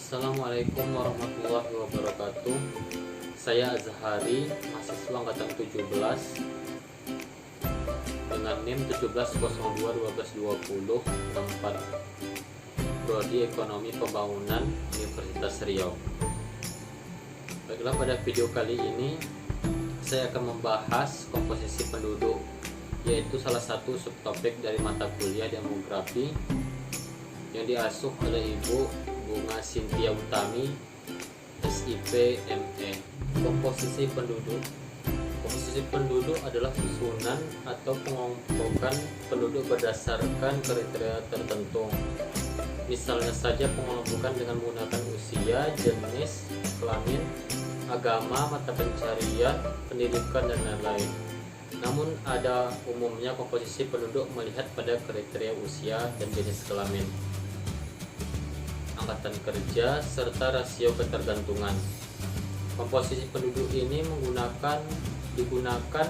Assalamualaikum warahmatullahi wabarakatuh. Saya Azhari, mahasiswa angkatan 17 dengan NIM 17021220 tempat Prodi Ekonomi Pembangunan Universitas Riau. Baiklah, pada video kali ini saya akan membahas komposisi penduduk, yaitu salah satu subtopik dari mata kuliah demografi yang diasuh oleh Ibu Bunga Cynthia Utami, SIP ME. Komposisi penduduk. Komposisi penduduk adalah susunan atau pengompokan penduduk berdasarkan kriteria tertentu. Misalnya saja pengelompokan dengan menggunakan usia, jenis, kelamin, agama, mata pencarian, pendidikan, dan lain-lain. Namun ada umumnya komposisi penduduk melihat pada kriteria usia dan jenis kelamin, angkatan kerja, serta rasio ketergantungan. Komposisi penduduk ini digunakan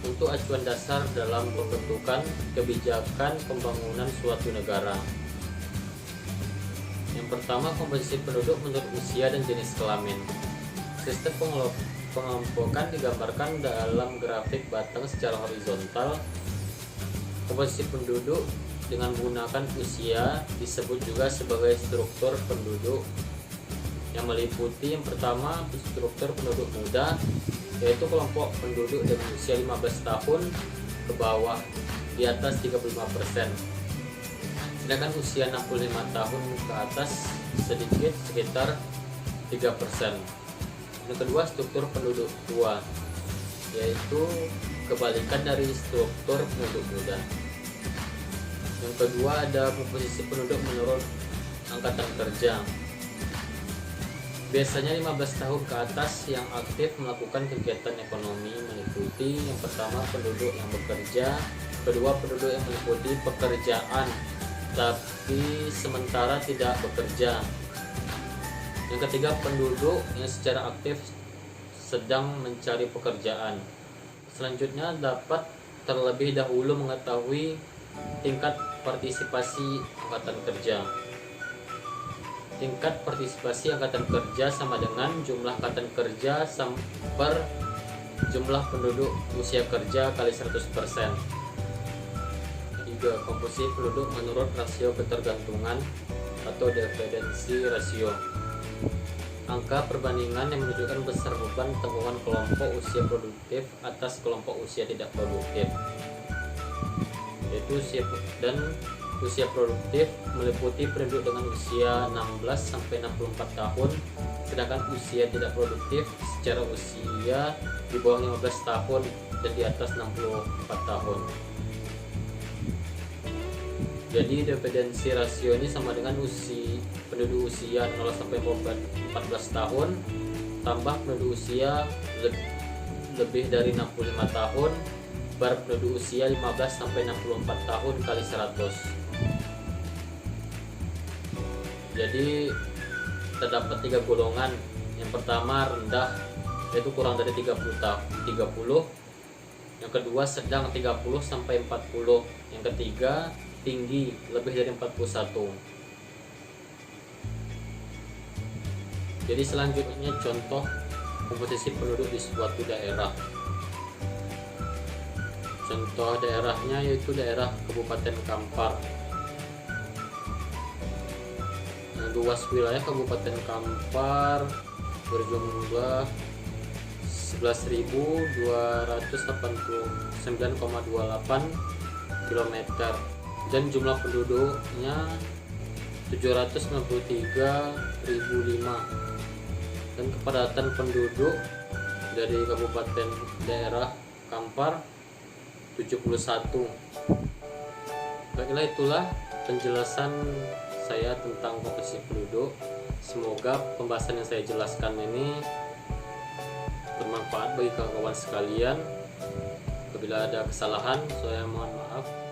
untuk acuan dasar dalam pembentukan kebijakan pembangunan suatu negara. Yang pertama, komposisi penduduk menurut usia dan jenis kelamin. Sistem pengelompokan digambarkan dalam grafik batang secara horizontal. Komposisi penduduk dengan menggunakan usia disebut juga sebagai struktur penduduk, yang meliputi yang pertama struktur penduduk muda, yaitu kelompok penduduk dengan usia 15 tahun ke bawah di atas 35%, sedangkan usia 65 tahun ke atas sedikit sekitar 3%. Yang kedua, struktur penduduk tua, yaitu kebalikan dari struktur penduduk muda. Yang kedua, ada komposisi penduduk menurut angkatan kerja. Biasanya 15 tahun ke atas yang aktif melakukan kegiatan ekonomi, meliputi yang pertama penduduk yang bekerja, kedua penduduk yang meliputi pekerjaan tapi sementara tidak bekerja, yang ketiga penduduk yang secara aktif sedang mencari pekerjaan. Selanjutnya dapat terlebih dahulu mengetahui tingkat partisipasi angkatan kerja. Tingkat partisipasi angkatan kerja sama dengan jumlah angkatan kerja per jumlah penduduk usia kerja kali 100%. Tiga, komposisi penduduk menurut rasio ketergantungan atau dependensi rasio. Angka perbandingan yang menunjukkan besar beban tanggungan kelompok usia produktif atas kelompok usia tidak produktif, yaitu usia produktif meliputi penduduk dengan usia 16 sampai 64 tahun, sedangkan usia tidak produktif secara usia di bawah 15 tahun dan di atas 64 tahun. Jadi dependensi rasio ini sama dengan penduduk usia 0 sampai 14 tahun tambah penduduk usia lebih dari 65 tahun bar penduduk usia 15 sampai 64 tahun kali 100. Jadi terdapat 3 golongan. Yang pertama rendah, yaitu kurang dari 30. Yang kedua sedang 30 sampai 40. Yang ketiga tinggi lebih dari 41. Jadi selanjutnya contoh komposisi penduduk di suatu daerah. Contoh daerahnya yaitu daerah Kabupaten Kampar. Luas wilayah Kabupaten Kampar berjumlah 11.289,28 km dan jumlah penduduknya 793.005, dan kepadatan penduduk dari kabupaten daerah Kampar 71. Baiklah, itulah penjelasan saya tentang komposisi penduduk. Semoga pembahasan yang saya jelaskan ini bermanfaat bagi kawan-kawan sekalian. Apabila ada kesalahan, saya mohon maaf.